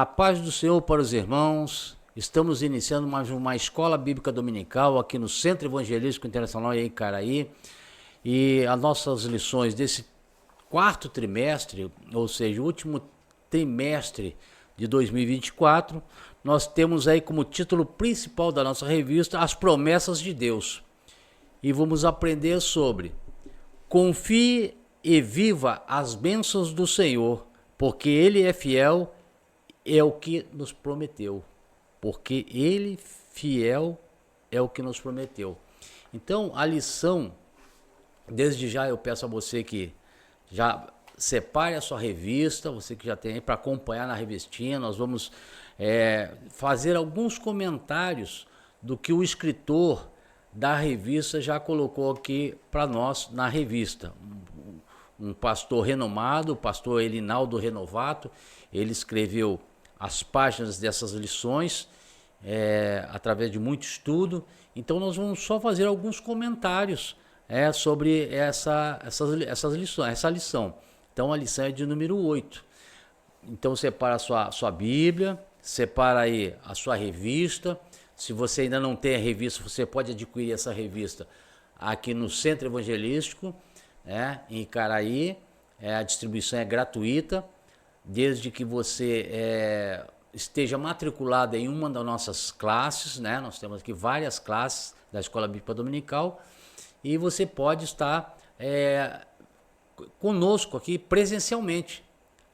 A paz do Senhor para os irmãos. Estamos iniciando mais uma escola bíblica dominical aqui no Centro Evangelístico Internacional em Icaraí. E as nossas lições desse quarto trimestre, ou seja, o último trimestre de 2024, nós temos aí como título principal da nossa revista As Promessas de Deus. E vamos aprender sobre confie e viva as bênçãos do Senhor, porque Ele é fiel, é o que nos prometeu. Porque Ele fiel é o que nos prometeu. Então, a lição, desde já eu peço a você que já separe a sua revista, você que já tem aí para acompanhar na revistinha, nós vamos fazer alguns comentários do que o escritor da revista já colocou aqui para nós na revista. Um pastor renomado, o pastor Elinaldo Renovato, ele escreveu as páginas dessas lições através de muito estudo. Então nós vamos só fazer alguns comentários sobre essas lições, essa lição. Então a lição é de número 8. Então separa a sua Bíblia, separa aí a sua revista. Se você ainda não tem a revista, você pode adquirir essa revista aqui no Centro Evangelístico, em Icaraí. A distribuição é gratuita, desde que você esteja matriculado em uma das nossas classes, Nós temos aqui várias classes da Escola Bíblica Dominical e você pode estar conosco aqui presencialmente.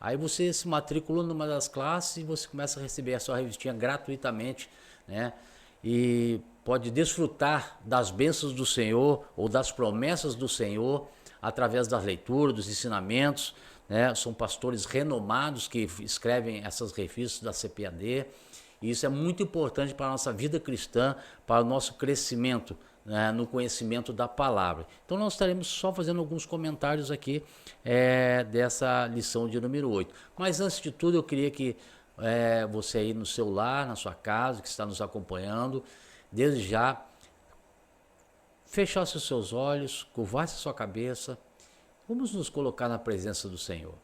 Aí você se matriculou numa das classes e você começa a receber a sua revistinha gratuitamente, E pode desfrutar das bênçãos do Senhor ou das promessas do Senhor através das leituras, dos ensinamentos. São pastores renomados que escrevem essas revistas da CPAD. E isso é muito importante para a nossa vida cristã, para o nosso crescimento no conhecimento da palavra. Então nós estaremos só fazendo alguns comentários aqui dessa lição de número 8. Mas antes de tudo eu queria que você aí no seu lar, na sua casa, que está nos acompanhando, desde já, fechasse os seus olhos, curvasse a sua cabeça. Vamos nos colocar na presença do Senhor.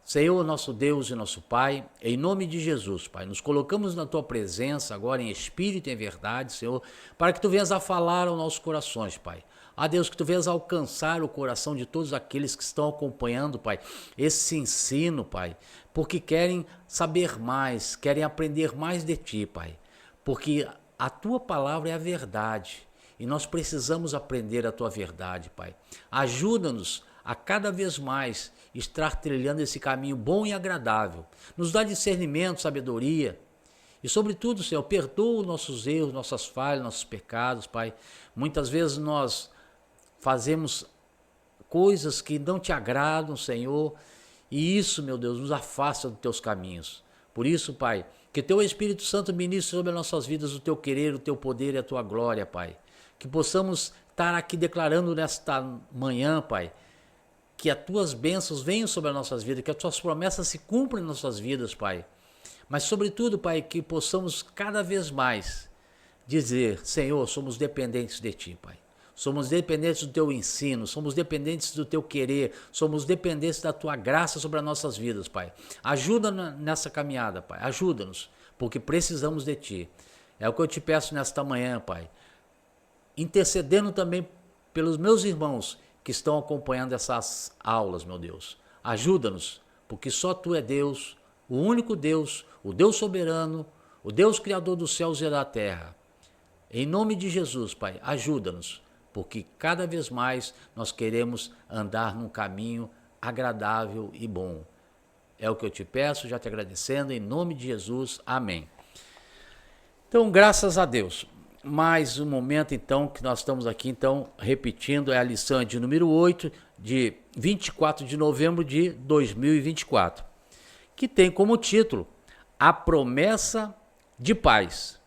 Senhor, nosso Deus e nosso Pai, em nome de Jesus, Pai, nos colocamos na Tua presença agora em espírito e em verdade, Senhor, para que Tu venhas a falar aos nossos corações, Pai. Deus, que Tu venhas a alcançar o coração de todos aqueles que estão acompanhando, Pai, esse ensino, Pai, porque querem saber mais, querem aprender mais de Ti, Pai, porque a Tua palavra é a verdade e nós precisamos aprender a Tua verdade, Pai. Ajuda-nos a cada vez mais estar trilhando esse caminho bom e agradável. Nos dá discernimento, sabedoria e, sobretudo, Senhor, perdoa os nossos erros, nossas falhas, nossos pecados, Pai. Muitas vezes nós fazemos coisas que não Te agradam, Senhor, e isso, meu Deus, nos afasta dos Teus caminhos. Por isso, Pai, que Teu Espírito Santo ministre sobre as nossas vidas o Teu querer, o Teu poder e a Tua glória, Pai. Que possamos estar aqui declarando nesta manhã, Pai, que as Tuas bênçãos venham sobre as nossas vidas, que as Tuas promessas se cumpram em nossas vidas, Pai. Mas, sobretudo, Pai, que possamos cada vez mais dizer, Senhor, somos dependentes de Ti, Pai. Somos dependentes do Teu ensino, somos dependentes do Teu querer, somos dependentes da Tua graça sobre as nossas vidas, Pai. Ajuda nessa caminhada, Pai, ajuda-nos, porque precisamos de Ti. É o que eu Te peço nesta manhã, Pai. Intercedendo também pelos meus irmãos que estão acompanhando essas aulas, meu Deus. Ajuda-nos, porque só Tu é Deus, o único Deus, o Deus soberano, o Deus criador dos céus e da terra. Em nome de Jesus, Pai, ajuda-nos, porque cada vez mais nós queremos andar num caminho agradável e bom. É o que eu Te peço, já Te agradecendo, em nome de Jesus, amém. Então, graças a Deus. Mais um momento, então, que nós estamos aqui, então, repetindo, a lição de número 8, de 24 de novembro de 2024, que tem como título A Promessa de Paz.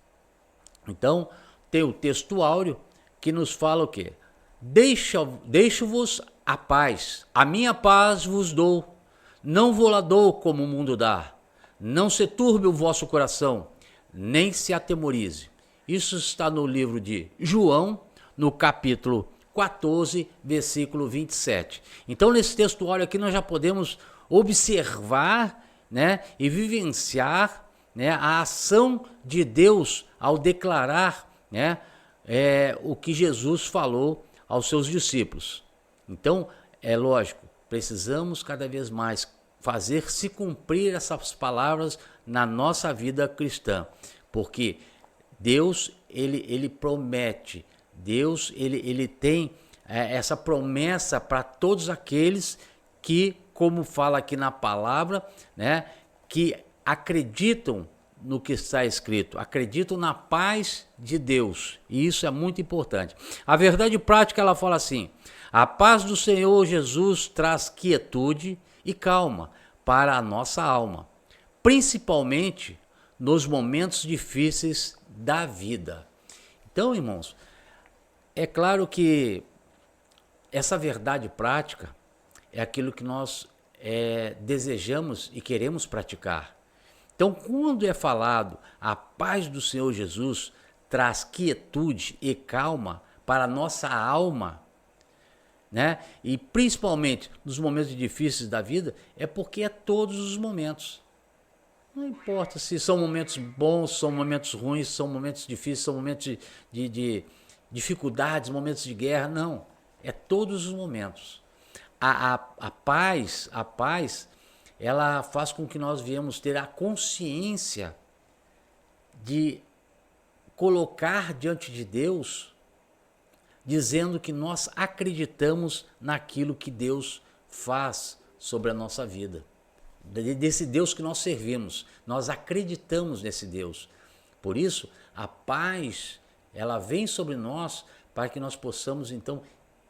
Então, tem o texto áureo que nos fala o quê? Deixo-vos a paz, a minha paz vos dou, não vou lá dou como o mundo dá, não se turbe o vosso coração, nem se atemorize. Isso está no livro de João, no capítulo 14, versículo 27. Então, nesse textuário aqui, nós já podemos observar, e vivenciar, né, a ação de Deus ao declarar, né, o que Jesus falou aos seus discípulos. Então, é lógico, precisamos cada vez mais fazer se cumprir essas palavras na nossa vida cristã, porque Deus, ele promete, Deus, ele tem essa promessa para todos aqueles que, como fala aqui na palavra, né, que acreditam no que está escrito, acreditam na paz de Deus, e isso é muito importante. A verdade prática, ela fala assim: a paz do Senhor Jesus traz quietude e calma para a nossa alma, principalmente nos momentos difíceis da vida. Então, irmãos, é claro que essa verdade prática é aquilo que nós desejamos e queremos praticar. Então, quando é falado a paz do Senhor Jesus traz quietude e calma para a nossa alma, né? E principalmente nos momentos difíceis da vida, é porque é todos os momentos. Não importa se são momentos bons, são momentos ruins, são momentos difíceis, são momentos de dificuldades, momentos de guerra, não. É todos os momentos. A paz, ela faz com que nós viemos ter a consciência de colocar diante de Deus, dizendo que nós acreditamos naquilo que Deus faz sobre a nossa vida, desse Deus que nós servimos, nós acreditamos nesse Deus. Por isso, a paz, ela vem sobre nós para que nós possamos então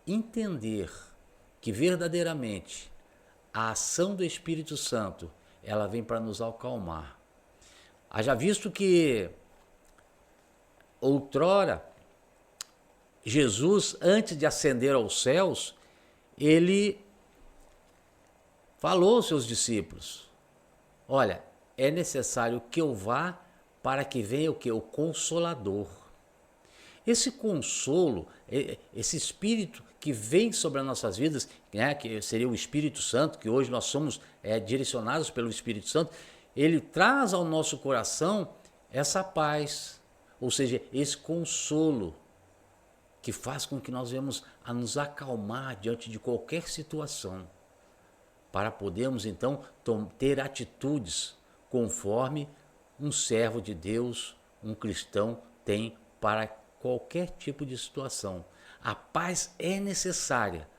entender que verdadeiramente a ação do Espírito Santo, ela vem para nos acalmar. Haja visto que outrora, Jesus, antes de ascender aos céus, ele falou aos seus discípulos: olha, é necessário que eu vá para que venha o quê? O Consolador. Esse consolo, esse Espírito que vem sobre as nossas vidas, né, que seria o Espírito Santo, que hoje nós somos direcionados pelo Espírito Santo, ele traz ao nosso coração essa paz, ou seja, esse consolo, que faz com que nós venhamos a nos acalmar diante de qualquer situação, para podermos então ter atitudes conforme um servo de Deus, um cristão tem para qualquer tipo de situação. A paz é necessária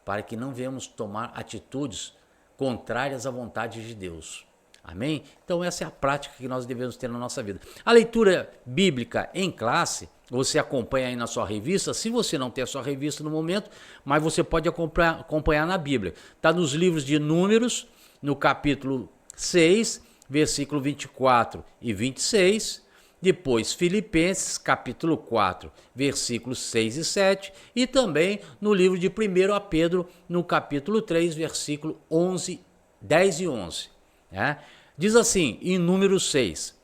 para que não venhamos tomar atitudes contrárias à vontade de Deus. Amém? Então essa é a prática que nós devemos ter na nossa vida. A leitura bíblica em classe, você acompanha aí na sua revista, se você não tem a sua revista no momento, mas você pode acompanhar na Bíblia. Está nos livros de Números, no capítulo 6, versículo 24 e 26, depois Filipenses, capítulo 4, versículos 6 e 7, e também no livro de 1 Pedro, no capítulo 3, versículo 10 e 11. Né? Diz assim, em Números 6,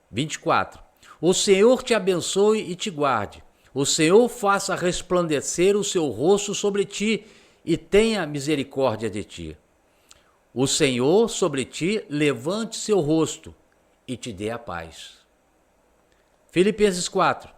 24, o Senhor te abençoe e te guarde, o Senhor faça resplandecer o seu rosto sobre ti e tenha misericórdia de ti. O Senhor sobre ti levante seu rosto e te dê a paz. Filipenses 4.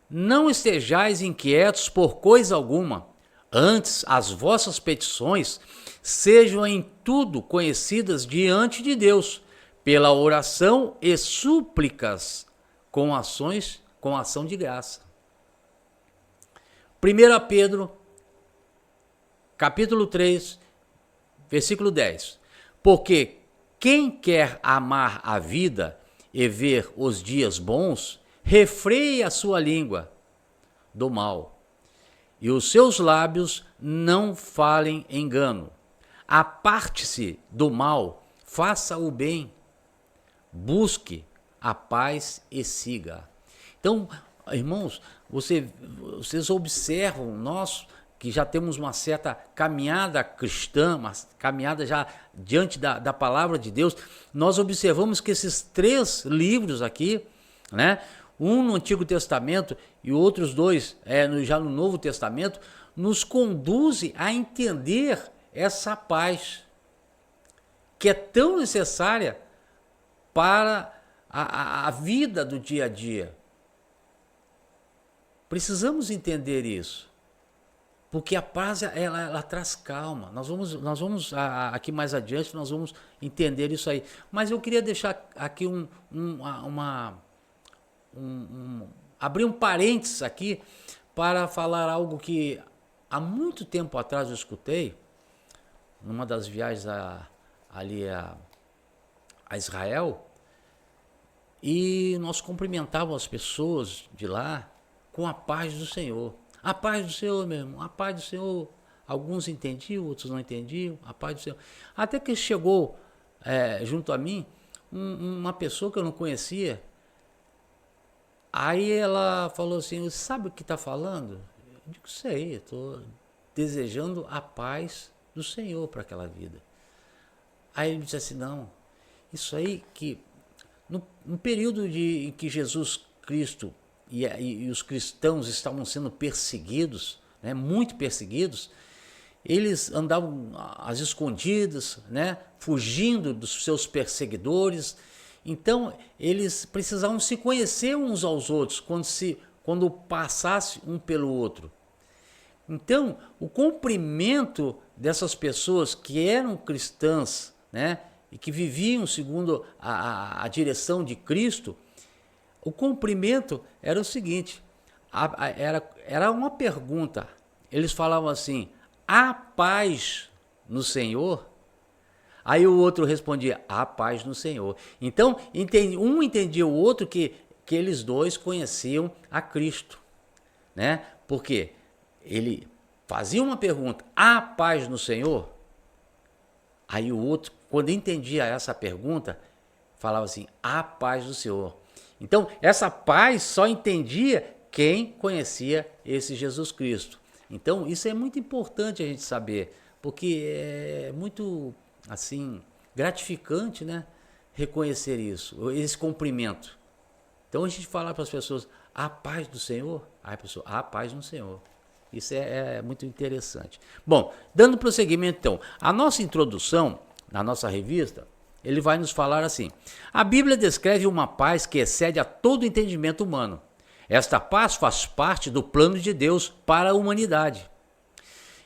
Não estejais inquietos por coisa alguma, antes as vossas petições sejam em tudo conhecidas diante de Deus, pela oração e súplicas com ação de graça. 1 Pedro, capítulo 3, versículo 10. Porque quem quer amar a vida e ver os dias bons, refreie a sua língua do mal, e os seus lábios não falem engano. Aparte-se do mal, faça o bem, busque a paz e siga. Então, irmãos, vocês observam, nós que já temos uma certa caminhada cristã, uma caminhada já diante da palavra de Deus, nós observamos que esses 3 livros aqui, né, um no Antigo Testamento e outros 2 já no Novo Testamento, nos conduzem a entender essa paz que é tão necessária para a vida do dia a dia. Precisamos entender isso, porque a paz ela traz calma. Nós vamos aqui mais adiante, nós vamos entender isso aí. Mas eu queria deixar aqui abrir um parênteses aqui para falar algo que há muito tempo atrás eu escutei, numa das viagens ali a Israel, e nós cumprimentávamos as pessoas de lá com a paz do Senhor. A paz do Senhor mesmo, a paz do Senhor. Alguns entendiam, outros não entendiam, a paz do Senhor. Até que chegou junto a mim uma pessoa que eu não conhecia. Aí ela falou assim, você sabe o que está falando? Eu digo, sei, estou desejando a paz do Senhor para aquela vida. Aí ele disse assim, não, isso aí que no período em que Jesus Cristo e os cristãos estavam sendo perseguidos, né, muito perseguidos, eles andavam às escondidas, né, fugindo dos seus perseguidores. Então eles precisavam se conhecer uns aos outros quando passasse um pelo outro. Então o cumprimento dessas pessoas que eram cristãs, né, e que viviam segundo a direção de Cristo, o cumprimento era o seguinte, era uma pergunta. Eles falavam assim, a paz no Senhor? Aí o outro respondia, a paz no Senhor. Então, um entendia o outro que eles dois conheciam a Cristo, né? Porque ele fazia uma pergunta, a paz no Senhor? Aí o outro, quando entendia essa pergunta, falava assim, a paz do Senhor. Então, essa paz só entendia quem conhecia esse Jesus Cristo. Então, isso é muito importante a gente saber, porque é muito, assim, gratificante, né? Reconhecer isso, esse cumprimento. Então, a gente fala para as pessoas, a paz do Senhor? Aí a pessoa, a paz no Senhor. Isso é muito interessante. Bom, dando prosseguimento, então, a nossa introdução, na nossa revista, ele vai nos falar assim, a Bíblia descreve uma paz que excede a todo entendimento humano. Esta paz faz parte do plano de Deus para a humanidade.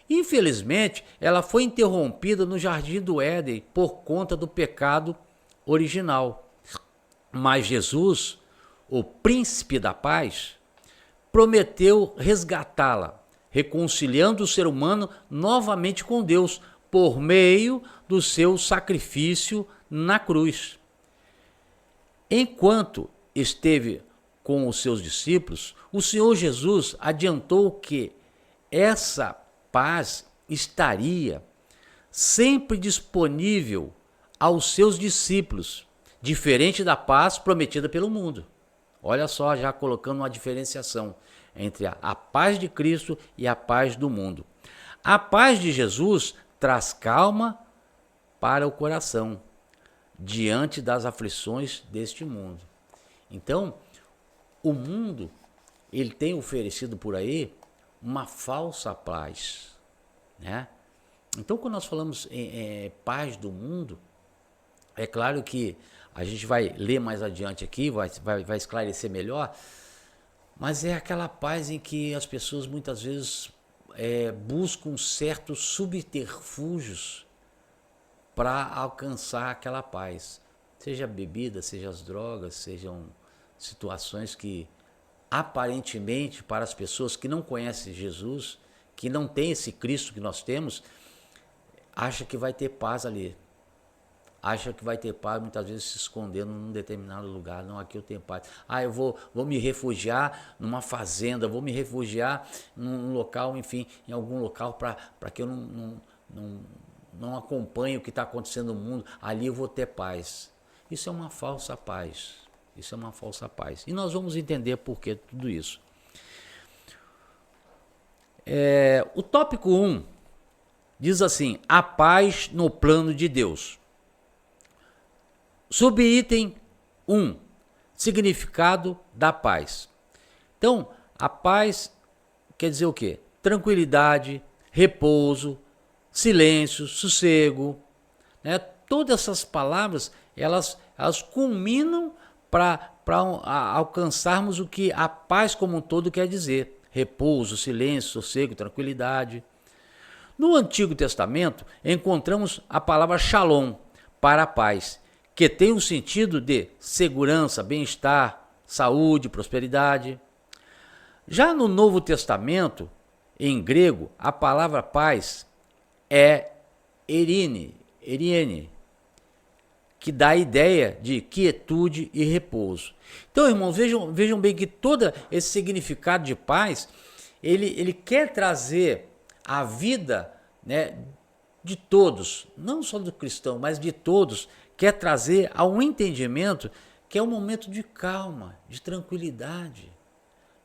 Infelizmente, ela foi interrompida no Jardim do Éden por conta do pecado original. Mas Jesus, o príncipe da paz, prometeu resgatá-la, reconciliando o ser humano novamente com Deus por meio do seu sacrifício na cruz. Enquanto esteve com os seus discípulos, o Senhor Jesus adiantou que essa paz estaria sempre disponível aos seus discípulos, diferente da paz prometida pelo mundo. Olha só, já colocando uma diferenciação entre a paz de Cristo e a paz do mundo. A paz de Jesus traz calma para o coração diante das aflições deste mundo. Então, o mundo, ele tem oferecido por aí uma falsa paz, né? Então, quando nós falamos em paz do mundo, é claro que a gente vai ler mais adiante aqui, vai esclarecer melhor, mas é aquela paz em que as pessoas muitas vezes buscam certos subterfúgios para alcançar aquela paz. Seja a bebida, seja as drogas, sejam situações que aparentemente para as pessoas que não conhecem Jesus, que não tem esse Cristo que nós temos, acha que vai ter paz ali. Acha que vai ter paz, muitas vezes se escondendo num determinado lugar. Não, aqui eu tenho paz. Eu vou me refugiar numa fazenda, vou me refugiar num local, enfim, em algum local para que eu não acompanhe o que está acontecendo no mundo. Ali eu vou ter paz. Isso é uma falsa paz. Isso é uma falsa paz. E nós vamos entender por que tudo isso. O tópico 1 diz assim, a paz no plano de Deus. Subitem 1, significado da paz. Então, a paz quer dizer o quê? Tranquilidade, repouso, silêncio, sossego, né? Todas essas palavras, elas elas culminam para alcançarmos o que a paz como um todo quer dizer: repouso, silêncio, sossego, tranquilidade. No Antigo Testamento, encontramos a palavra shalom, para a paz, que tem o sentido de segurança, bem-estar, saúde, prosperidade. Já no Novo Testamento, em grego, a palavra paz é erine, que dá a ideia de quietude e repouso. Então, irmãos, vejam bem que todo esse significado de paz, ele quer trazer a vida, né, de todos, não só do cristão, mas de todos, quer trazer ao entendimento que é um momento de calma, de tranquilidade,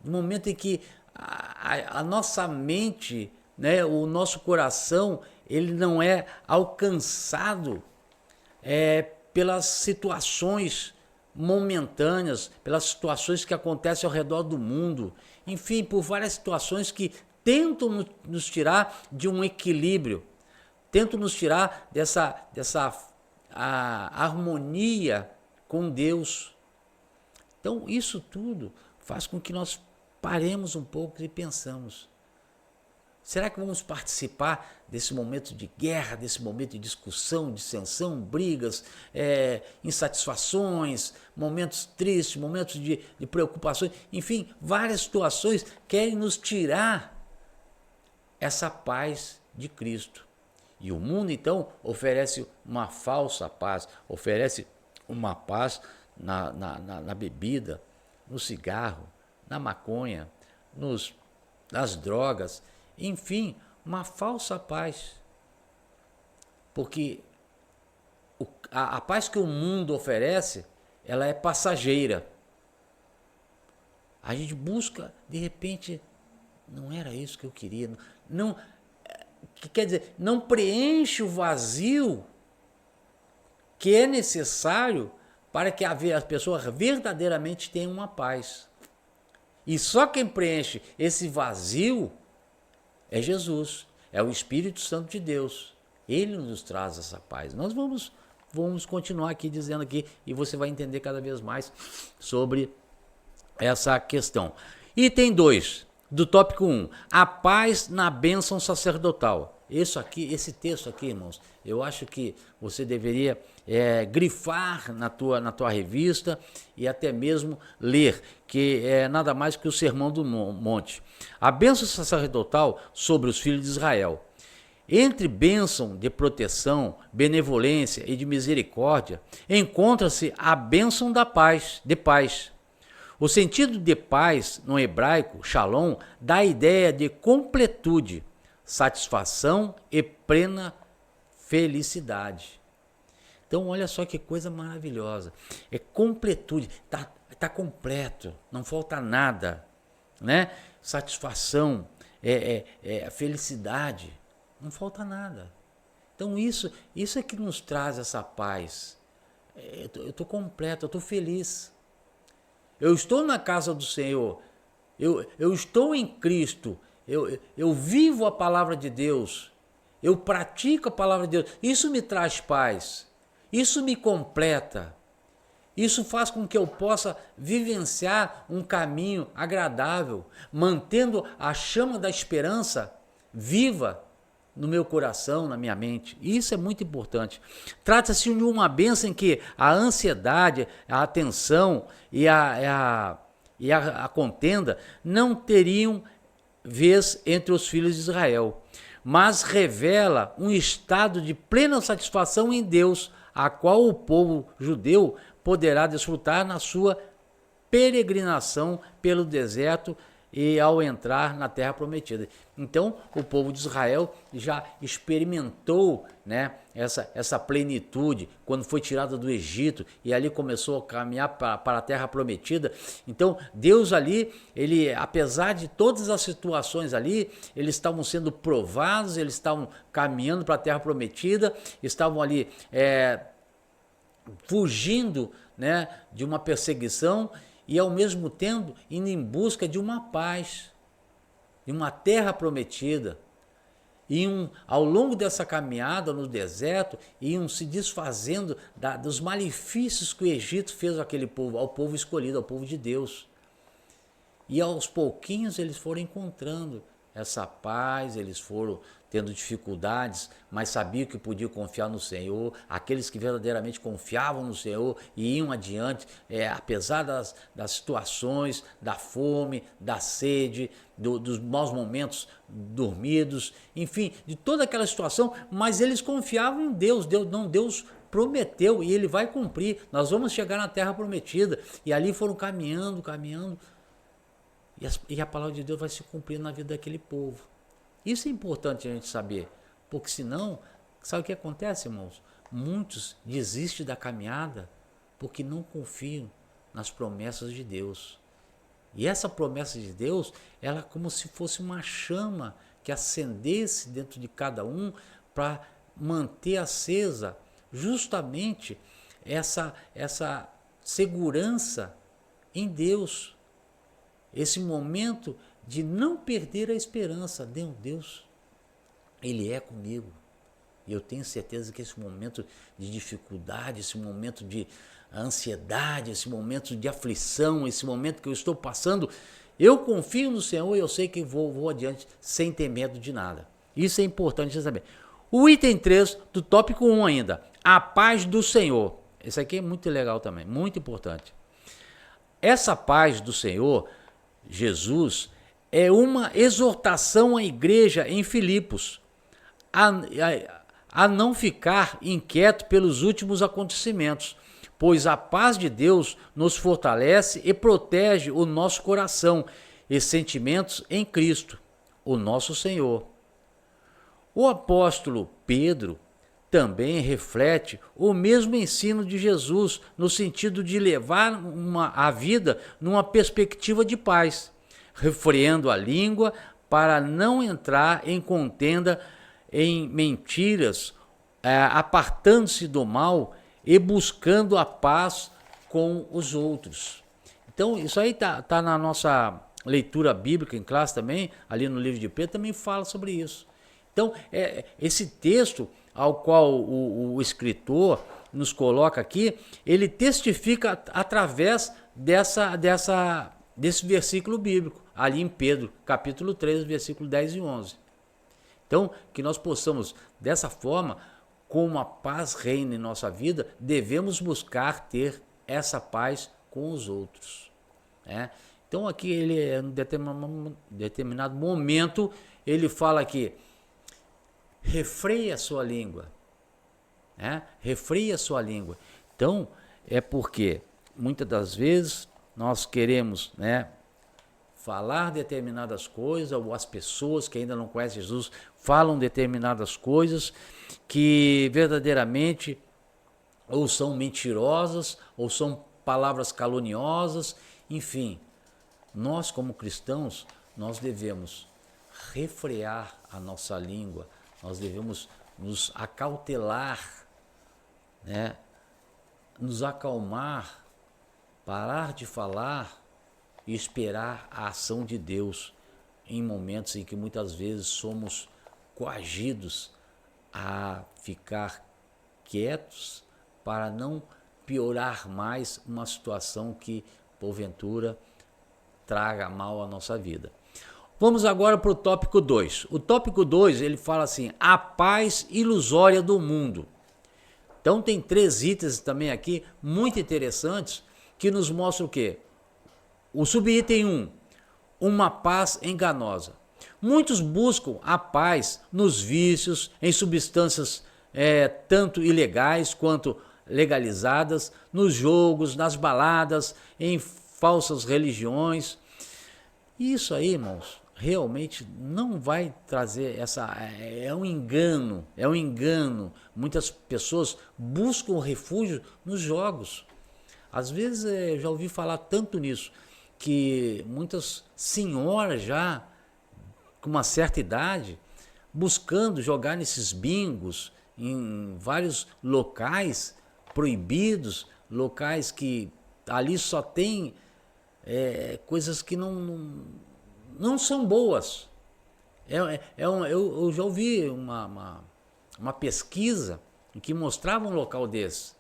um momento em que a nossa mente, né, o nosso coração, ele não é alcançado pelas situações momentâneas, pelas situações que acontecem ao redor do mundo, enfim, por várias situações que tentam nos tirar de um equilíbrio, tentam nos tirar dessa harmonia com Deus. Então, isso tudo faz com que nós paremos um pouco e pensamos: será que vamos participar desse momento de guerra, desse momento de discussão, dissensão, brigas, insatisfações, momentos tristes, momentos de preocupações, enfim, várias situações querem nos tirar essa paz de Cristo. E o mundo, então, oferece uma falsa paz, oferece uma paz na bebida, no cigarro, na maconha, nas drogas, enfim, uma falsa paz. Porque a paz que o mundo oferece, ela é passageira. A gente busca, de repente, não era isso que eu queria. Não, quer dizer, não preenche o vazio que é necessário para que a pessoa verdadeiramente tenha uma paz. E só quem preenche esse vazio é Jesus, é o Espírito Santo de Deus. Ele nos traz essa paz. Nós vamos continuar aqui dizendo aqui, e você vai entender cada vez mais sobre essa questão. Item 2, do tópico 1, a paz na bênção sacerdotal. Esse texto aqui, irmãos, eu acho que você deveria grifar na tua revista e até mesmo ler, que é nada mais que o Sermão do Monte. A bênção sacerdotal sobre os filhos de Israel. Entre bênção de proteção, benevolência e de misericórdia, encontra-se a bênção da paz, de paz. O sentido de paz, no hebraico, shalom, dá a ideia de completude, satisfação e plena felicidade. Então, olha só que coisa maravilhosa. É completude, tá completo, não falta nada, né? Satisfação, felicidade, não falta nada. Então, isso é que nos traz essa paz. Eu estou completo, eu estou feliz. Eu estou na casa do Senhor, eu estou em Cristo, eu vivo a palavra de Deus, eu pratico a palavra de Deus. Isso me traz paz, isso me completa, isso faz com que eu possa vivenciar um caminho agradável, mantendo a chama da esperança viva no meu coração, na minha mente. Isso é muito importante. Trata-se de uma bênção em que a ansiedade, a tensão e a contenda não teriam vez entre os filhos de Israel, mas revela um estado de plena satisfação em Deus, a qual o povo judeu poderá desfrutar na sua peregrinação pelo deserto e ao entrar na terra prometida. Então, o povo de Israel já experimentou, né, essa plenitude quando foi tirado do Egito e ali começou a caminhar para a terra prometida. Então, Deus ali, ele, apesar de todas as situações ali, eles estavam sendo provados, eles estavam caminhando para a terra prometida, estavam ali fugindo, né, de uma perseguição e ao mesmo tempo indo em busca de uma paz, de uma terra prometida. iam, ao longo dessa caminhada no deserto, iam se desfazendo dos malefícios que o Egito fez àquele povo, ao povo escolhido, ao povo de Deus. E aos pouquinhos eles foram encontrando essa paz, eles foram tendo dificuldades, mas sabiam que podiam confiar no Senhor. Aqueles que verdadeiramente confiavam no Senhor e iam adiante, apesar das situações, da fome, da sede, dos maus momentos dormidos, enfim, de toda aquela situação, mas eles confiavam em Deus. Deus prometeu e Ele vai cumprir. Nós vamos chegar na terra prometida. E ali foram caminhando, e a palavra de Deus vai se cumprir na vida daquele povo. Isso é importante a gente saber, porque senão, sabe o que acontece, irmãos? Muitos desistem da caminhada porque não confiam nas promessas de Deus. E essa promessa de Deus, ela é como se fosse uma chama que acendesse dentro de cada um para manter acesa justamente essa segurança em Deus. Esse momento de não perder a esperança. Deus, Ele é comigo. E eu tenho certeza que esse momento de dificuldade, esse momento de ansiedade, esse momento de aflição, esse momento que eu estou passando, eu confio no Senhor e eu sei que vou adiante sem ter medo de nada. Isso é importante saber. O item 3 do tópico 1 ainda, a paz do Senhor. Esse aqui é muito legal também, muito importante. Essa paz do Senhor, Jesus, é uma exortação à igreja em Filipos a não ficar inquieto pelos últimos acontecimentos, pois a paz de Deus nos fortalece e protege o nosso coração e sentimentos em Cristo, o nosso Senhor. O apóstolo Pedro também reflete o mesmo ensino de Jesus, no sentido de levar a vida numa perspectiva de paz, refreando a língua para não entrar em contenda, em mentiras, apartando-se do mal e buscando a paz com os outros. Então, isso aí tá na nossa leitura bíblica em classe também, ali no livro de Pedro, também fala sobre isso. Então, esse texto ao qual o escritor nos coloca aqui, ele testifica através desse versículo bíblico, ali em Pedro, capítulo 3, versículo 10 e 11. Então, que nós possamos, dessa forma, como a paz reina em nossa vida, devemos buscar ter essa paz com os outros. Então, aqui, ele, em determinado momento, ele fala aqui, refreia a sua língua. Refreia a sua língua. Então, é porque, muitas das vezes, nós queremos, falar determinadas coisas, ou as pessoas que ainda não conhecem Jesus falam determinadas coisas que verdadeiramente ou são mentirosas, ou são palavras caluniosas, enfim. Nós, como cristãos, nós devemos refrear a nossa língua, nós devemos nos acautelar, nos acalmar, parar de falar e esperar a ação de Deus em momentos em que muitas vezes somos coagidos a ficar quietos para não piorar mais uma situação que, porventura, traga mal à nossa vida. Vamos agora para o tópico 2. O tópico 2, ele fala assim, a paz ilusória do mundo. Então tem 3 itens também aqui, muito interessantes, que nos mostram o quê? O subitem 1, uma paz enganosa. Muitos buscam a paz nos vícios, em substâncias tanto ilegais quanto legalizadas, nos jogos, nas baladas, em falsas religiões. Isso aí, irmãos, realmente não vai trazer é um engano. Muitas pessoas buscam refúgio nos jogos. Às vezes já ouvi falar tanto nisso, que muitas senhoras já com uma certa idade buscando jogar nesses bingos em vários locais proibidos, locais que ali só tem coisas que não são boas. Eu já ouvi uma pesquisa em que mostrava um local desse.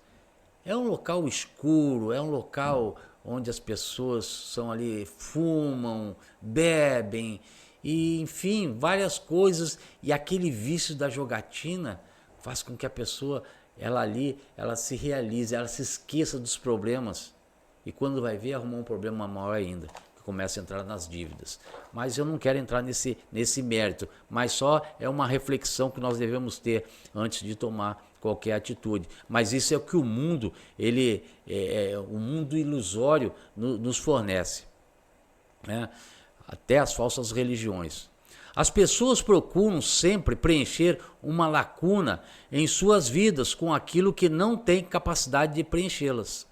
É um local escuro, é um local onde as pessoas são ali, fumam, bebem, e enfim, várias coisas. E aquele vício da jogatina faz com que a pessoa, ela se realize, ela se esqueça dos problemas. E quando vai ver, arrumou um problema maior ainda, que começa a entrar nas dívidas. Mas eu não quero entrar nesse mérito, mas só é uma reflexão que nós devemos ter antes de tomar qualquer atitude. Mas isso é o que o mundo, o mundo ilusório nos fornece, né? Até as falsas religiões. As pessoas procuram sempre preencher uma lacuna em suas vidas com aquilo que não tem capacidade de preenchê-las.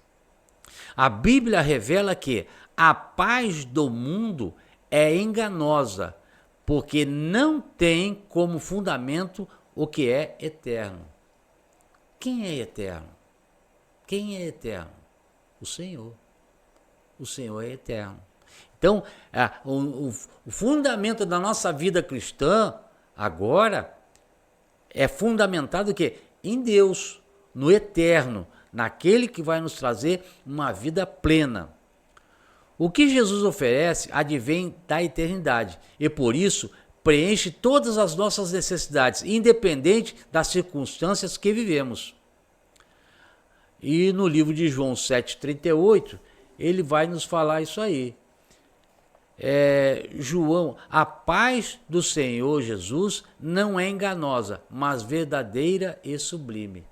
A Bíblia revela que a paz do mundo é enganosa, porque não tem como fundamento o que é eterno. Quem é eterno? Quem é eterno? O Senhor. O Senhor é eterno. Então, o fundamento da nossa vida cristã agora é fundamentado o quê? Em Deus, no eterno, naquele que vai nos trazer uma vida plena. O que Jesus oferece advém da eternidade e, por isso, preenche todas as nossas necessidades, independente das circunstâncias que vivemos. E no livro de João 7,38, ele vai nos falar isso aí. João, a paz do Senhor Jesus não é enganosa, mas verdadeira e sublime.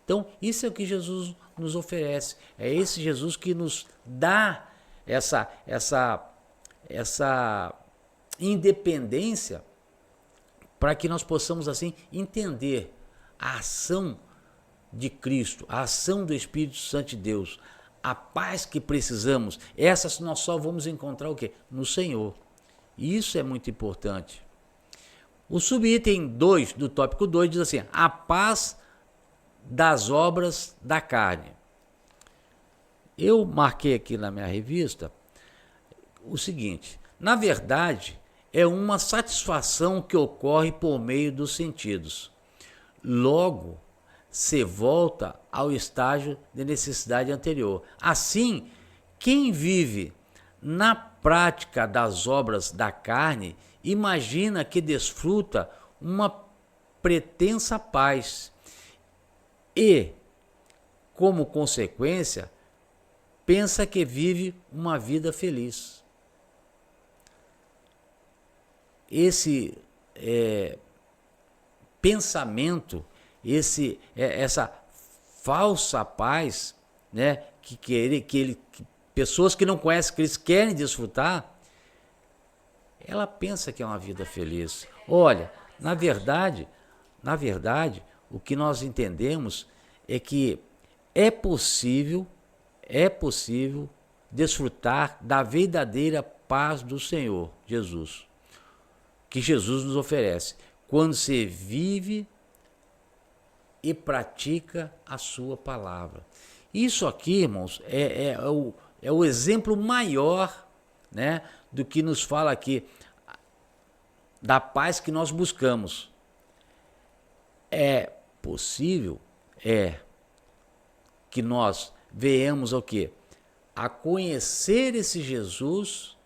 Então, isso é o que Jesus nos oferece. É esse Jesus que nos dá essa independência para que nós possamos, assim, entender a ação de Cristo, a ação do Espírito Santo de Deus, a paz que precisamos. Essa nós só vamos encontrar o quê? No Senhor. E isso é muito importante. O subitem 2 do tópico 2 diz assim: a paz das obras da carne. Eu marquei aqui na minha revista o seguinte: na verdade, é uma satisfação que ocorre por meio dos sentidos. Logo, se volta ao estágio de necessidade anterior. Assim, quem vive na prática das obras da carne imagina que desfruta uma pretensa paz e, como consequência, pensa que vive uma vida feliz. Esse pensamento, essa falsa paz, né, que pessoas que não conhecem Cristo querem desfrutar, ela pensa que é uma vida feliz. Olha, na verdade, o que nós entendemos é que é possível desfrutar da verdadeira paz do Senhor Jesus, que Jesus nos oferece, quando se vive e pratica a sua palavra. Isso aqui, irmãos, é o exemplo maior, né, do que nos fala aqui, da paz que nós buscamos. É possível, que nós venhamos ao quê? A conhecer esse Jesus,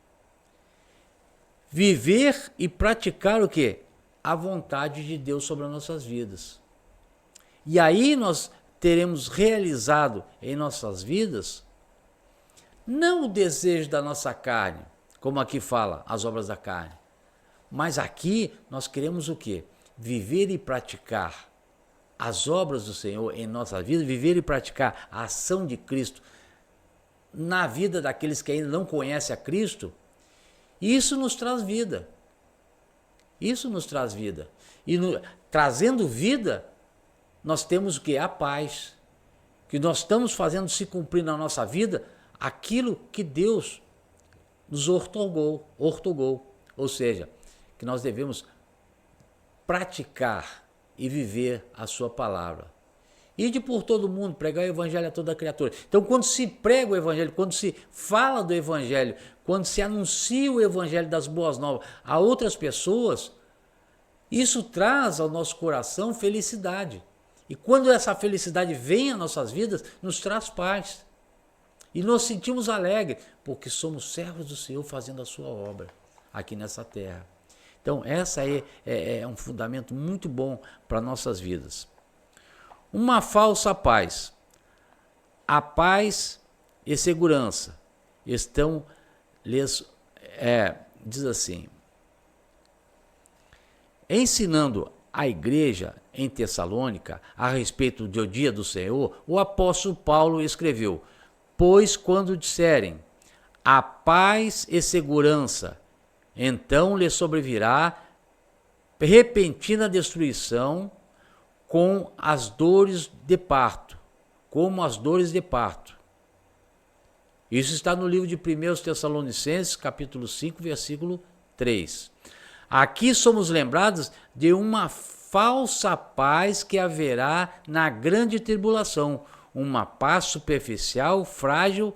viver e praticar o quê? A vontade de Deus sobre as nossas vidas. E aí nós teremos realizado em nossas vidas não o desejo da nossa carne, como aqui fala, as obras da carne, mas aqui nós queremos o quê? Viver e praticar as obras do Senhor em nossa vida, viver e praticar a ação de Cristo na vida daqueles que ainda não conhecem a Cristo. Isso nos traz vida. Isso nos traz vida. E trazendo vida, nós temos o que? A paz. Que nós estamos fazendo se cumprir na nossa vida aquilo que Deus nos ortogou. Ou seja, que nós devemos praticar e viver a sua palavra. Ide por todo mundo, pregar o evangelho a toda criatura. Então, quando se prega o evangelho, quando se fala do evangelho, quando se anuncia o evangelho das boas novas a outras pessoas, Isso traz ao nosso coração felicidade. E quando essa felicidade vem às nossas vidas, nos traz paz. E nos sentimos alegres, porque somos servos do Senhor fazendo a sua obra aqui nessa terra. Então, essa é um fundamento muito bom para nossas vidas. Uma falsa paz. A paz e segurança estão, diz assim, ensinando a igreja em Tessalônica a respeito do dia do Senhor, o apóstolo Paulo escreveu: pois quando disserem a paz e segurança, então lhe sobrevirá repentina destruição com as dores de parto, como as dores de parto. Isso está no livro de 1 Tessalonicenses, capítulo 5, versículo 3. Aqui somos lembrados de uma falsa paz que haverá na grande tribulação, uma paz superficial, frágil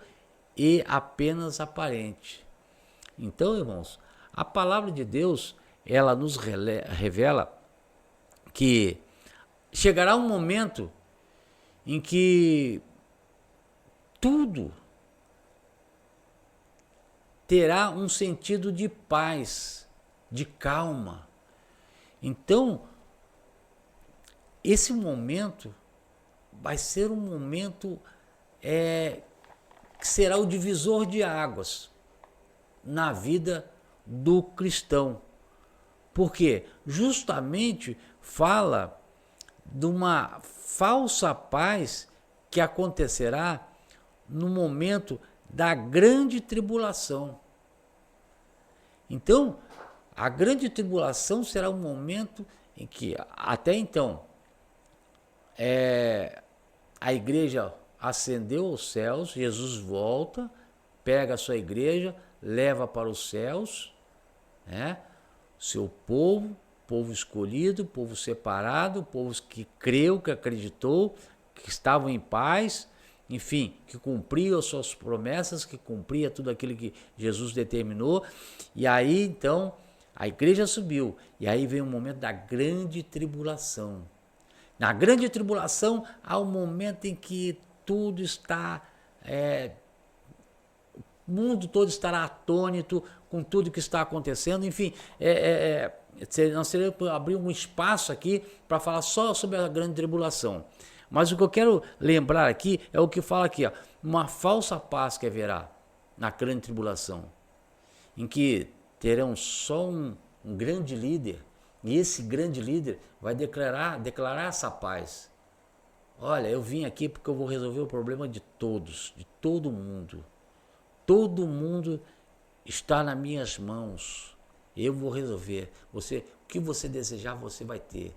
e apenas aparente. Então, irmãos, a palavra de Deus, ela nos revela que chegará um momento em que tudo terá um sentido de paz, de calma. Então, esse momento vai ser um momento que será o divisor de águas na vida do cristão. Porque justamente fala de uma falsa paz que acontecerá no momento da grande tribulação. Então, a grande tribulação será um momento em que, até então, a igreja ascendeu aos céus, Jesus volta, pega a sua igreja, leva para os céus, né? Seu povo escolhido, povo separado, povo que creu, que acreditou, que estavam em paz, enfim, que cumpria as suas promessas, que cumpria tudo aquilo que Jesus determinou. E aí, então, a igreja subiu. E aí vem o momento da grande tribulação. Na grande tribulação, há um momento em que tudo está... o mundo todo estará atônito com tudo que está acontecendo. Enfim, nós teríamos que abrir um espaço aqui para falar só sobre a grande tribulação. Mas o que eu quero lembrar aqui é o que fala aqui, ó, uma falsa paz que haverá na grande tribulação, em que terão só um grande líder, e esse grande líder vai declarar essa paz. Olha, eu vim aqui porque eu vou resolver o problema de todos, de todo mundo. Todo mundo está nas minhas mãos. Eu vou resolver. O que você desejar, você vai ter.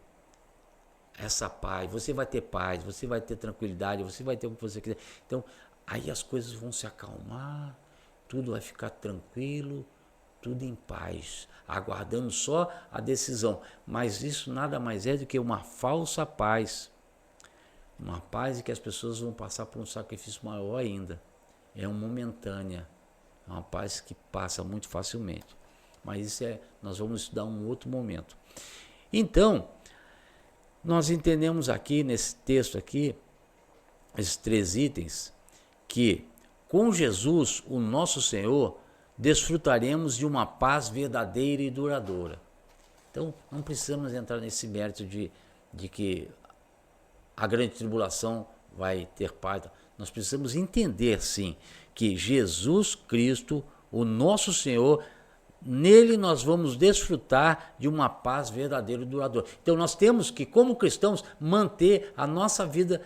Essa paz, você vai ter paz, você vai ter tranquilidade, você vai ter o que você quiser. Então, aí as coisas vão se acalmar, tudo vai ficar tranquilo, tudo em paz, aguardando só a decisão. Mas isso nada mais é do que uma falsa paz. Uma paz em que as pessoas vão passar por um sacrifício maior ainda. É uma momentânea, é uma paz que passa muito facilmente. Mas isso nós vamos estudar um outro momento. Então, nós entendemos aqui, nesse texto aqui, esses 3 itens, que com Jesus, o nosso Senhor, desfrutaremos de uma paz verdadeira e duradoura. Então, não precisamos entrar nesse mérito de que a grande tribulação vai ter paz. Nós precisamos entender, sim, que Jesus Cristo, o nosso Senhor, nele nós vamos desfrutar de uma paz verdadeira e duradoura. Então nós temos que, como cristãos, manter a nossa vida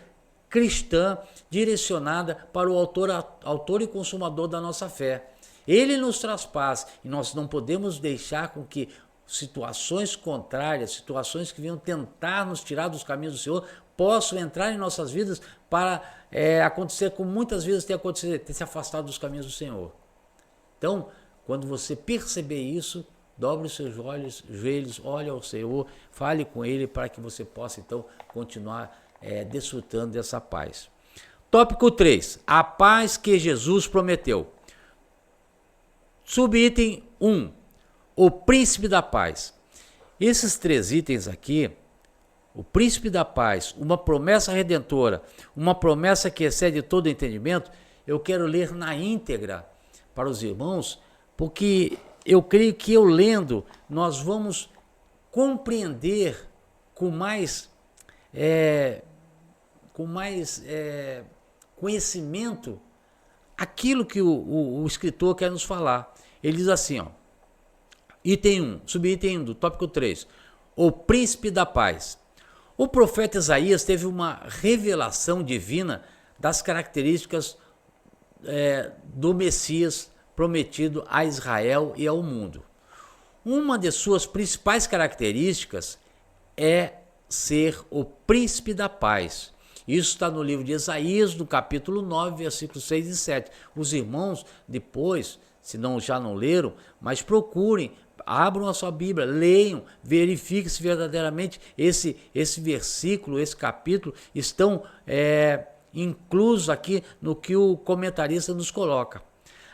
cristã direcionada para o autor e consumador da nossa fé. Ele nos traz paz e nós não podemos deixar com que situações contrárias, situações que venham tentar nos tirar dos caminhos do Senhor, possam entrar em nossas vidas para acontecer como muitas vezes tem acontecido, ter se afastado dos caminhos do Senhor. Então, quando você perceber isso, dobre os seus joelhos, olhe ao Senhor, fale com Ele para que você possa então continuar desfrutando dessa paz. Tópico 3, a paz que Jesus prometeu. Subitem 1, o príncipe da paz. Esses 3 itens aqui, o príncipe da paz, uma promessa redentora, uma promessa que excede todo entendimento, eu quero ler na íntegra para os irmãos, porque eu creio que eu lendo, nós vamos compreender com mais conhecimento aquilo que o escritor quer nos falar. Ele diz assim, ó, item 1, subitem 1 do tópico 3, o príncipe da paz. O profeta Isaías teve uma revelação divina das características do Messias prometido a Israel e ao mundo. Uma de suas principais características é ser o príncipe da paz. Isso está no livro de Isaías, no capítulo 9, versículos 6 e 7. Os irmãos, depois, se não já não leram, mas procurem, abram a sua Bíblia, leiam, verifiquem se verdadeiramente esse versículo, esse capítulo estão inclusos aqui no que o comentarista nos coloca.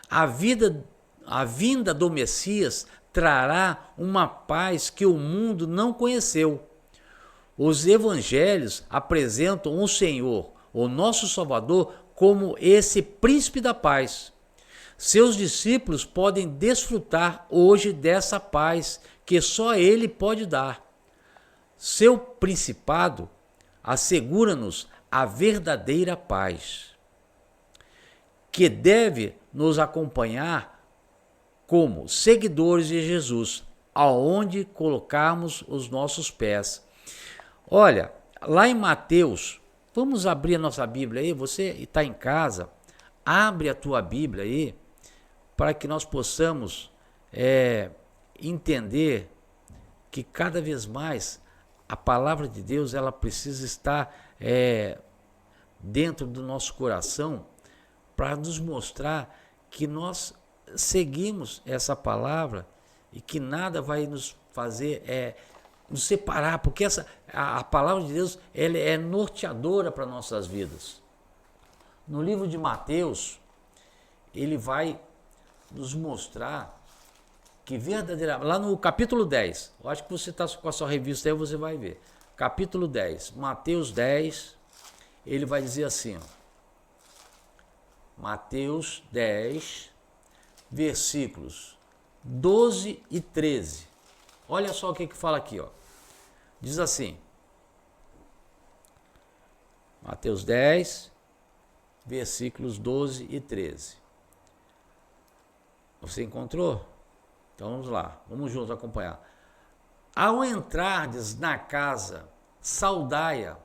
A vinda do Messias trará uma paz que o mundo não conheceu. Os evangelhos apresentam o Senhor, o nosso Salvador, como esse príncipe da paz. Seus discípulos podem desfrutar hoje dessa paz que só ele pode dar. Seu principado assegura-nos a verdadeira paz, que deve nos acompanhar como seguidores de Jesus, aonde colocarmos os nossos pés. Olha, lá em Mateus, vamos abrir a nossa Bíblia aí, você está em casa, abre a tua Bíblia aí, para que nós possamos entender que cada vez mais a palavra de Deus ela precisa estar dentro do nosso coração para nos mostrar que nós seguimos essa palavra e que nada vai nos fazer nos separar, porque a palavra de Deus ela é norteadora para nossas vidas. No livro de Mateus, ele vai nos mostrar que verdadeiramente, lá no capítulo 10, eu acho que você está com a sua revista aí, você vai ver. Capítulo 10, Mateus 10, ele vai dizer assim, ó, Mateus 10, versículos 12 e 13. Olha só o que fala aqui, ó. Diz assim, Mateus 10, versículos 12 e 13. Você encontrou? Então vamos lá, vamos juntos acompanhar. Ao entrardes na casa, saudai-a.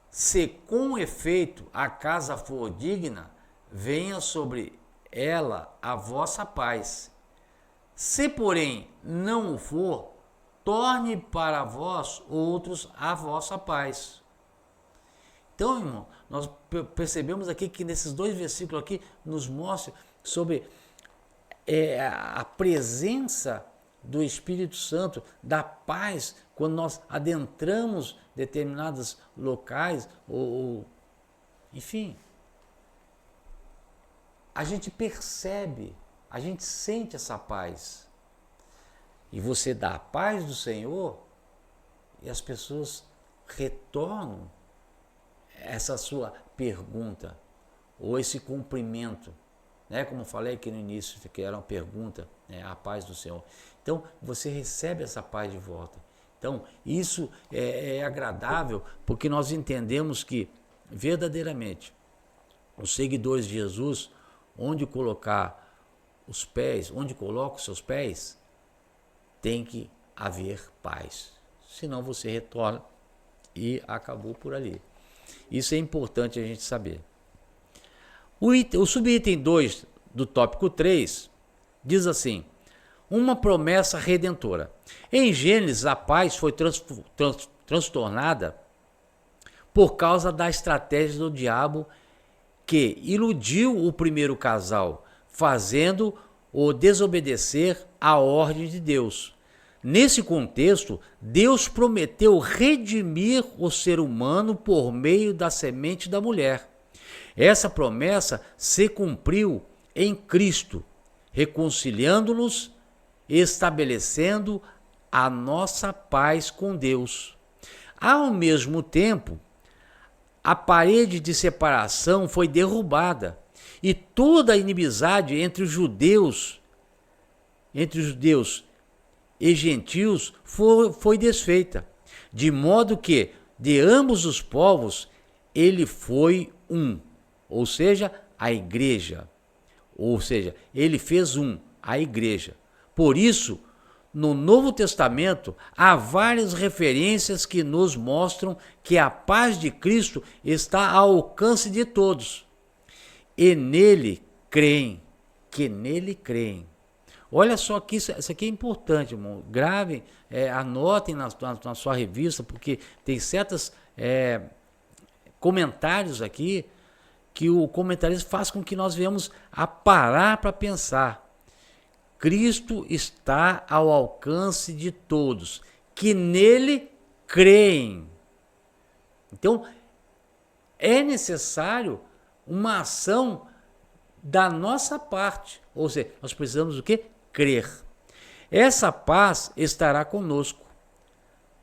Se com efeito a casa for digna, venha sobre ela a vossa paz. Se, porém, não o for, torne para vós outros a vossa paz. Então, irmão, nós percebemos aqui que nesses 2 versículos aqui nos mostra sobre a presença do Espírito Santo, da paz, quando nós adentramos determinados locais, enfim, a gente percebe, a gente sente essa paz. E você dá a paz do Senhor e as pessoas retornam essa sua pergunta ou esse cumprimento, né? Como eu falei aqui no início, que era uma pergunta, né? A paz do Senhor. Então, você recebe essa paz de volta. Então, isso é agradável porque nós entendemos que, verdadeiramente, os seguidores de Jesus, onde colocar os pés, onde coloca os seus pés, tem que haver paz. Senão você retorna e acabou por ali. Isso é importante a gente saber. O subitem 2 do tópico 3 diz assim, uma promessa redentora. Em Gênesis, a paz foi transtornada por causa da estratégia do diabo que iludiu o primeiro casal, fazendo-o desobedecer à ordem de Deus. Nesse contexto, Deus prometeu redimir o ser humano por meio da semente da mulher. Essa promessa se cumpriu em Cristo, reconciliando-nos, estabelecendo a nossa paz com Deus. Ao mesmo tempo, a parede de separação foi derrubada e toda a inimizade entre os judeus e gentios foi desfeita, de modo que de ambos os povos ele foi um, ou seja, a igreja. Ou seja, ele fez a igreja. Por isso, no Novo Testamento, há várias referências que nos mostram que a paz de Cristo está ao alcance de todos. E nele creem, que nele creem. Olha só que isso aqui é importante, irmão. Gravem, anotem na sua revista, porque tem certos comentários aqui que o comentarista faz com que nós venhamos a parar para pensar. Cristo está ao alcance de todos, que nele creem. Então, é necessário uma ação da nossa parte. Ou seja, nós precisamos do quê? Crer. Essa paz estará conosco,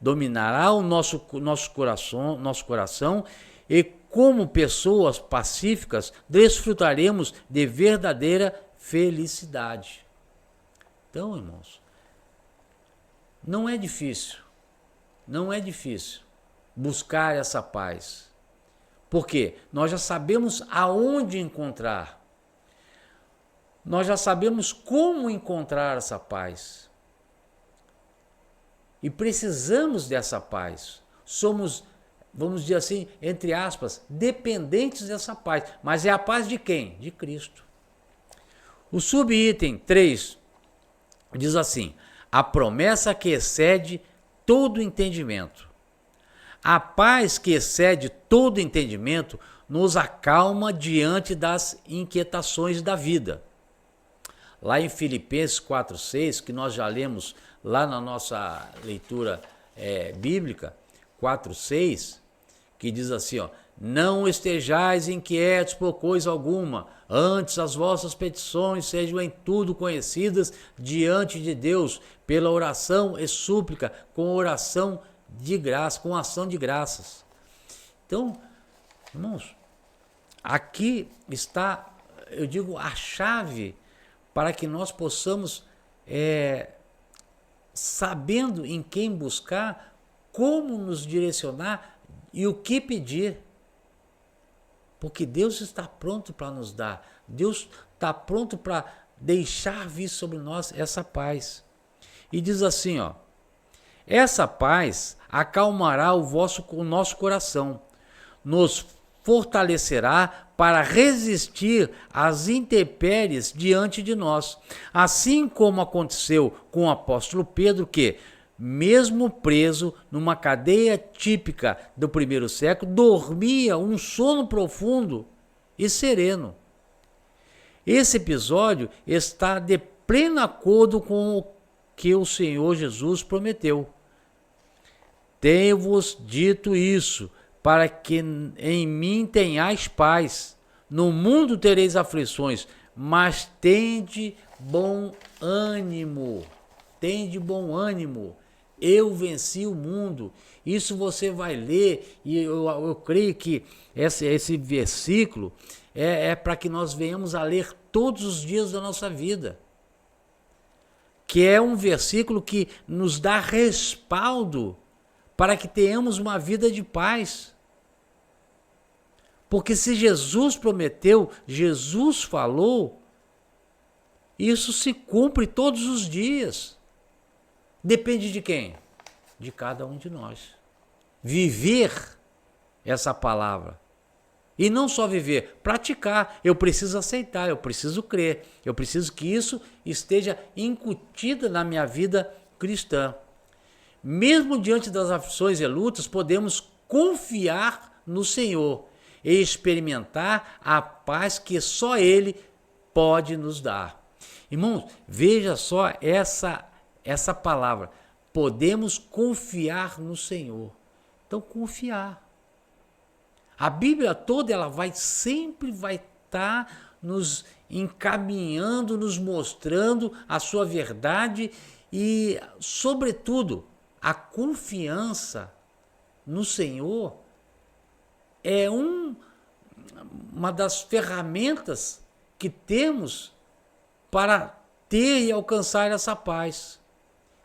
dominará o nosso coração e, como pessoas pacíficas, desfrutaremos de verdadeira felicidade. Então, irmãos, não é difícil buscar essa paz, porque nós já sabemos aonde encontrar. Nós já sabemos como encontrar essa paz. E precisamos dessa paz. Somos, vamos dizer assim, entre aspas, dependentes dessa paz. Mas é a paz de quem? De Cristo. O subitem 3 diz assim: a promessa que excede todo entendimento. A paz que excede todo entendimento nos acalma diante das inquietações da vida. Lá em Filipenses 4,6, que nós já lemos lá na nossa leitura bíblica, 4,6, que diz assim, ó: não estejais inquietos por coisa alguma, antes as vossas petições sejam em tudo conhecidas diante de Deus, pela oração e súplica, com oração de graça, com ação de graças. Então, irmãos, aqui está, eu digo, a chave para que nós possamos, sabendo em quem buscar, como nos direcionar e o que pedir. Porque Deus está pronto para nos dar. Deus está pronto para deixar vir sobre nós essa paz. E diz assim, ó: essa paz acalmará o nosso coração, nos fortalecerá para resistir às intempéries diante de nós. Assim como aconteceu com o apóstolo Pedro, que, mesmo preso numa cadeia típica do primeiro século, dormia um sono profundo e sereno. Esse episódio está de pleno acordo com o que o Senhor Jesus prometeu. Tenho-vos dito isso, para que em mim tenhais paz. No mundo tereis aflições, mas tende bom ânimo. Tende bom ânimo. Eu venci o mundo. Isso você vai ler, e eu creio que esse versículo é para que nós venhamos a ler todos os dias da nossa vida. Que é um versículo que nos dá respaldo para que tenhamos uma vida de paz. Porque se Jesus prometeu, Jesus falou, isso se cumpre todos os dias. Depende de quem? De cada um de nós. Viver essa palavra. E não só viver, praticar. Eu preciso aceitar, eu preciso crer. Eu preciso que isso esteja incutido na minha vida cristã. Mesmo diante das aflições e lutas, podemos confiar no Senhor e experimentar a paz que só Ele pode nos dar. Irmãos, veja só essa palavra. Podemos confiar no Senhor. Então, confiar. A Bíblia toda ela sempre vai estar nos encaminhando, nos mostrando a sua verdade E, sobretudo, a confiança no Senhor é uma das ferramentas que temos para ter e alcançar essa paz,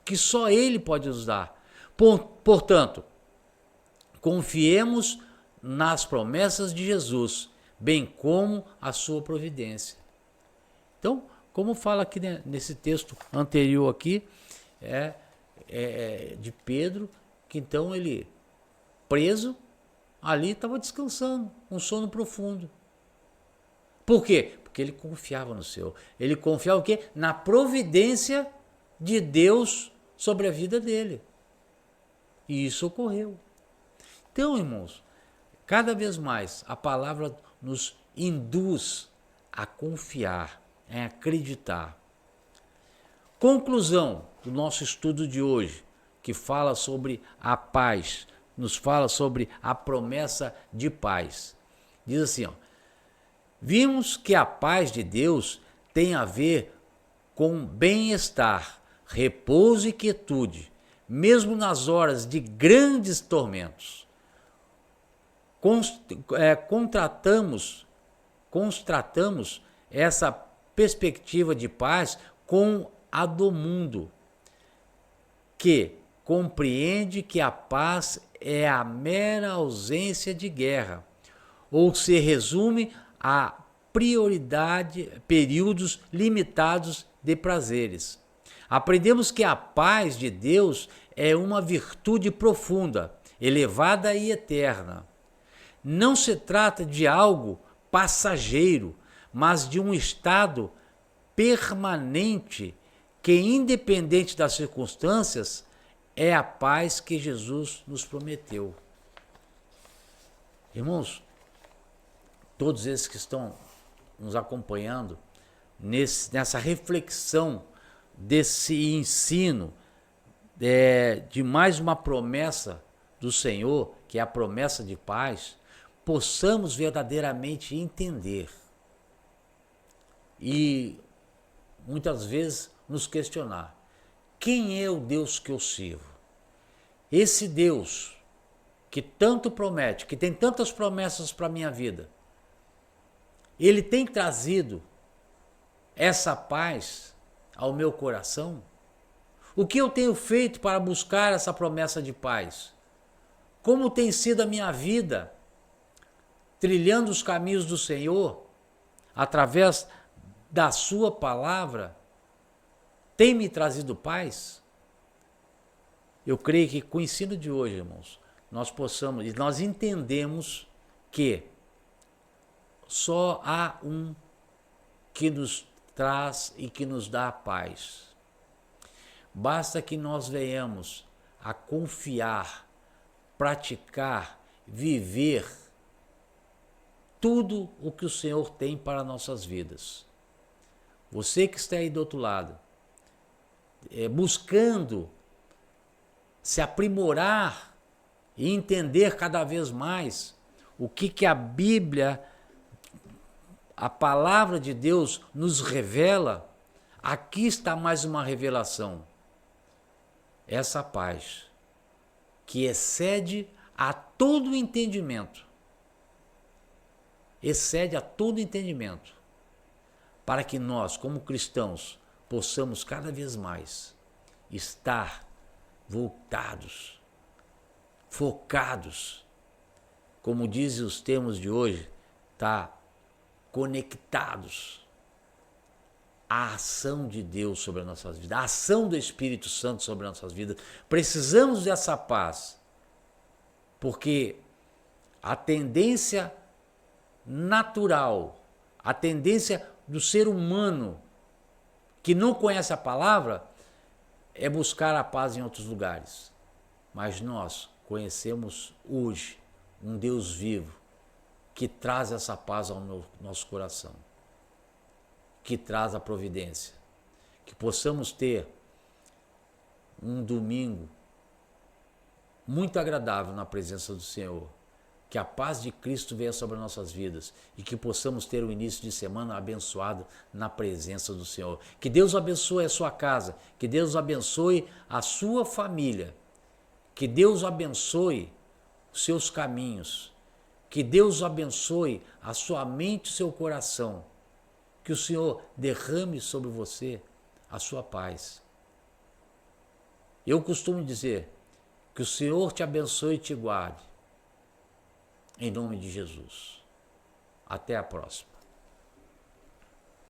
que só Ele pode nos dar. Portanto, confiemos nas promessas de Jesus, bem como a sua providência. Então, como fala aqui nesse texto anterior aqui, de Pedro, que então ele, preso, ali estava descansando, um sono profundo. Por quê? Porque ele confiava no Senhor. Ele confiava o quê? Na providência de Deus sobre a vida dele. E isso ocorreu. Então, irmãos, cada vez mais a palavra nos induz a confiar, a acreditar. Conclusão do nosso estudo de hoje, que fala sobre a paz, nos fala sobre a promessa de paz. Diz assim, vimos que a paz de Deus tem a ver com bem-estar, repouso e quietude, mesmo nas horas de grandes tormentos. Constatamos essa perspectiva de paz com a do mundo, que compreende que a paz é a mera ausência de guerra, ou se resume a períodos limitados de prazeres. Aprendemos que a paz de Deus é uma virtude profunda, elevada e eterna. Não se trata de algo passageiro, mas de um estado permanente que, independente das circunstâncias, é a paz que Jesus nos prometeu. Irmãos, todos esses que estão nos acompanhando nessa reflexão, desse ensino de mais uma promessa do Senhor, que é a promessa de paz, possamos verdadeiramente entender e muitas vezes nos questionar: quem é o Deus que eu sirvo? Esse Deus que tanto promete, que tem tantas promessas para a minha vida, ele tem trazido essa paz ao meu coração? O que eu tenho feito para buscar essa promessa de paz? Como tem sido a minha vida trilhando os caminhos do Senhor através da sua palavra? Tem me trazido paz? Eu creio que com o ensino de hoje, irmãos, nós entendemos que só há um que nos traz e que nos dá a paz. Basta que nós venhamos a confiar, praticar, viver tudo o que o Senhor tem para nossas vidas. Você que está aí do outro lado, buscando se aprimorar e entender cada vez mais o que a Bíblia, a palavra de Deus nos revela, aqui está mais uma revelação. Essa paz que excede a todo entendimento. Excede a todo entendimento. Para que nós, como cristãos, possamos cada vez mais estar voltados, focados, como dizem os termos de hoje, conectados à ação de Deus sobre as nossas vidas, à ação do Espírito Santo sobre as nossas vidas. Precisamos dessa paz, porque a tendência natural, a tendência do ser humano que não conhece a palavra é buscar a paz em outros lugares. Mas nós conhecemos hoje um Deus vivo que traz essa paz ao nosso coração, que traz a providência, que possamos ter um domingo muito agradável na presença do Senhor, Que a paz de Cristo venha sobre nossas vidas e que possamos ter um início de semana abençoado na presença do Senhor. Que Deus abençoe a sua casa, que Deus abençoe a sua família, que Deus abençoe os seus caminhos, que Deus abençoe a sua mente e o seu coração, que o Senhor derrame sobre você a sua paz. Eu costumo dizer que o Senhor te abençoe e te guarde. Em nome de Jesus. Até a próxima.